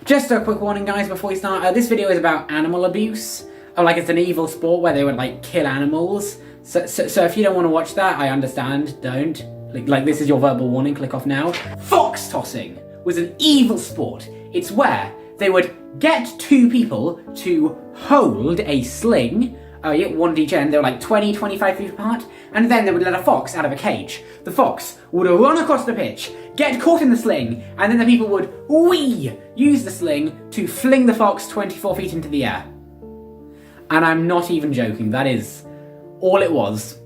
Just a quick warning, guys, before we start. This video is about animal abuse. Like it's an evil sport where they would like kill animals. So if you don't want to watch that, I understand. Don't. Like this is your verbal warning. Click off now. Fox tossing was an evil sport. It's where they would get two people to hold a sling. One at each end. They were like 20, 25 feet apart. And then they would let a fox out of a cage. The fox would run across the pitch, get caught in the sling, and then the people would use the sling to fling the fox 24 feet into the air. And I'm not even joking, that is all it was.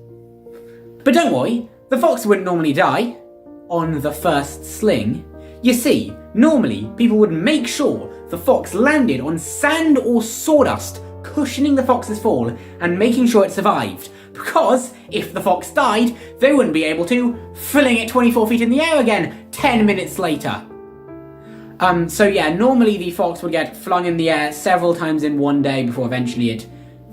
But don't worry, the fox wouldn't normally die on the first sling. You see, normally people would make sure the fox landed on sand or sawdust, cushioning the fox's fall and making sure it survived. Because if the fox died, they wouldn't be able to fling it 24 feet in the air again 10 minutes later. So yeah, normally the fox would get flung in the air several times in one day before eventually it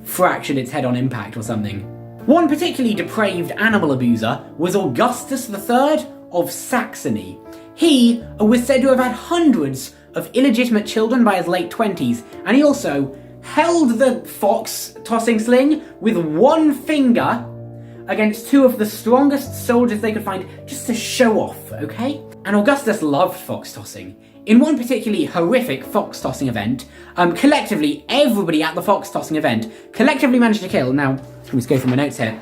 fractured its head on impact or something. One particularly depraved animal abuser was Augustus III of Saxony. He was said to have had hundreds of illegitimate children by his late 20s, and he also held the fox tossing sling with one finger against two of the strongest soldiers they could find, just to show off, okay? And Augustus loved fox tossing. In one particularly horrific fox tossing event, collectively, everybody at the fox tossing event collectively managed to kill, now, let's go through my notes here,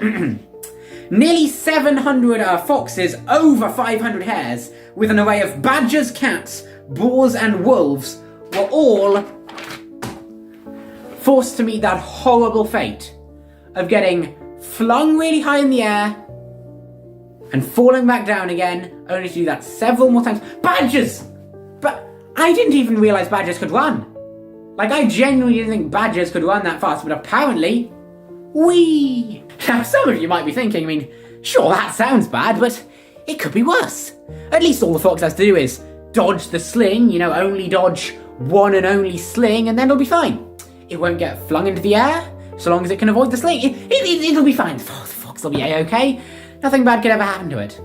nearly 700 foxes, over 500 hares, with an array of badgers, cats, boars and wolves, were all forced to meet that horrible fate of getting flung really high in the air and falling back down again, only to do that several more times. Badgers! But I didn't even realise badgers could run. Like, I genuinely didn't think badgers could run that fast, but apparently, whee! Now, some of you might be thinking, I mean, sure, that sounds bad, but it could be worse. At least all the fox has to do is dodge the sling, you know, only dodge one and only sling, and then it'll be fine. It won't get flung into the air, so long as it can avoid the sling. It'll be fine. Oh, the fox will be a-okay. Nothing bad could ever happen to it.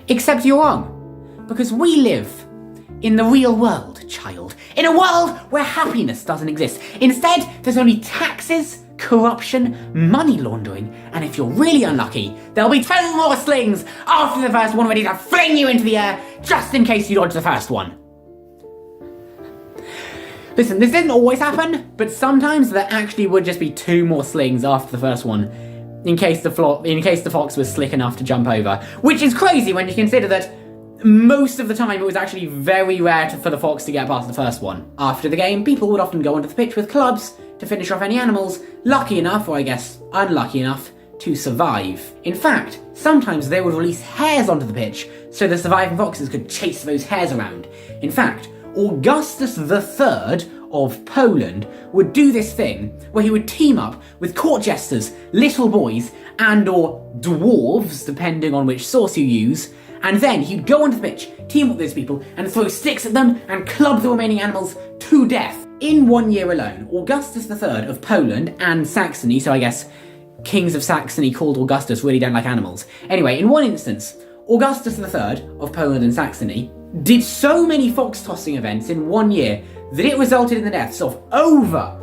Except you're wrong. Because we live in the real world, child. In a world where happiness doesn't exist. Instead, there's only taxes, corruption, money laundering, and if you're really unlucky, there'll be 10 more slings after the first one ready to fling you into the air, just in case you dodge the first one. Listen, this didn't always happen, but sometimes there actually would just be 2 more slings after the first one, in case the fox was slick enough to jump over. Which is crazy when you consider that most of the time it was actually very rare for the fox to get past the first one. After the game, people would often go onto the pitch with clubs to finish off any animals lucky enough, or I guess unlucky enough, to survive. In fact, sometimes they would release hares onto the pitch so the surviving foxes could chase those hares around. In fact, Augustus III of Poland would do this thing where he would team up with court jesters, little boys, and or dwarves, depending on which source you use, and then he'd go onto the pitch, team up with those people, and throw sticks at them and club the remaining animals to death. In 1 year alone, Augustus III of Poland and Saxony, so I guess kings of Saxony called Augustus really don't like animals. Anyway, in one instance, Augustus III of Poland and Saxony did so many fox tossing events in 1 year that it resulted in the deaths of over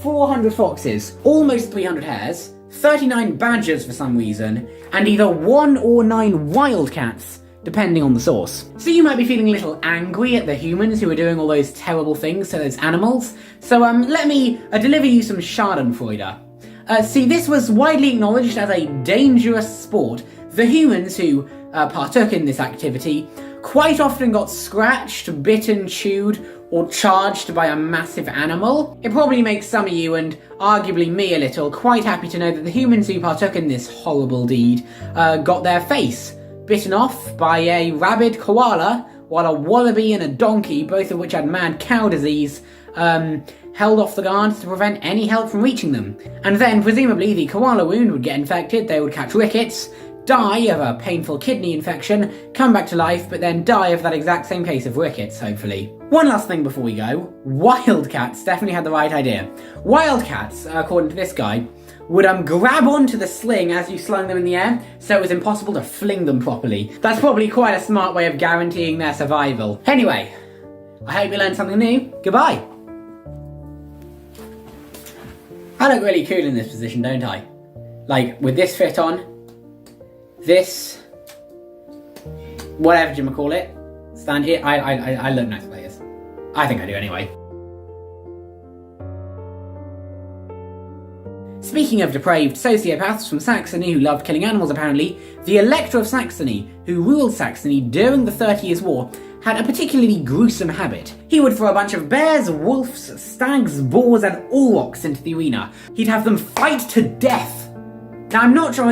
400 foxes, almost 300 hares, 39 badgers for some reason, and either 1 or 9 wildcats, depending on the source. So you might be feeling a little angry at the humans who are doing all those terrible things to those animals. So let me deliver you some Shardan Freuder. See, this was widely acknowledged as a dangerous sport. The humans who partook in this activity quite often got scratched, bitten, chewed, or charged by a massive animal. It probably makes some of you, and arguably me a little, quite happy to know that the humans who partook in this horrible deed got their face bitten off by a rabid koala, while a wallaby and a donkey, both of which had mad cow disease, held off the guards to prevent any help from reaching them. And then, presumably, the koala wound would get infected, they would catch rickets, die of a painful kidney infection, come back to life, but then die of that exact same case of rickets, hopefully. One last thing before we go. Wildcats definitely had the right idea. Wildcats, according to this guy, would grab onto the sling as you slung them in the air, so it was impossible to fling them properly. That's probably quite a smart way of guaranteeing their survival. Anyway, I hope you learned something new. Goodbye. I look really cool in this position, don't I? Like, with this fit on, this, whatever you call it, stand here, I look nice like this. I think I do anyway. Speaking of depraved sociopaths from Saxony who loved killing animals apparently, the Elector of Saxony, who ruled Saxony during the 30 Years' War, had a particularly gruesome habit. He would throw a bunch of bears, wolves, stags, boars and aurochs into the arena. He'd have them fight to death. Now I'm not sure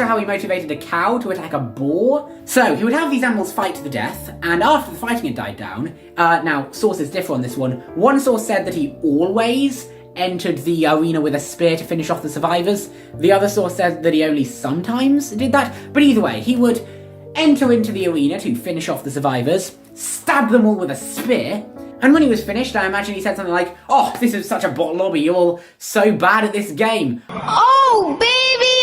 how he motivated a cow to attack a boar. So he would have these animals fight to the death, and after the fighting had died down, now sources differ on this one. One source said that he always entered the arena with a spear to finish off the survivors. The other source said that he only sometimes did that. But either way, he would enter into the arena to finish off the survivors, stab them all with a spear, and when he was finished, I imagine he said something like, "Oh, this is such a bot lobby, you're all so bad at this game. Oh, baby,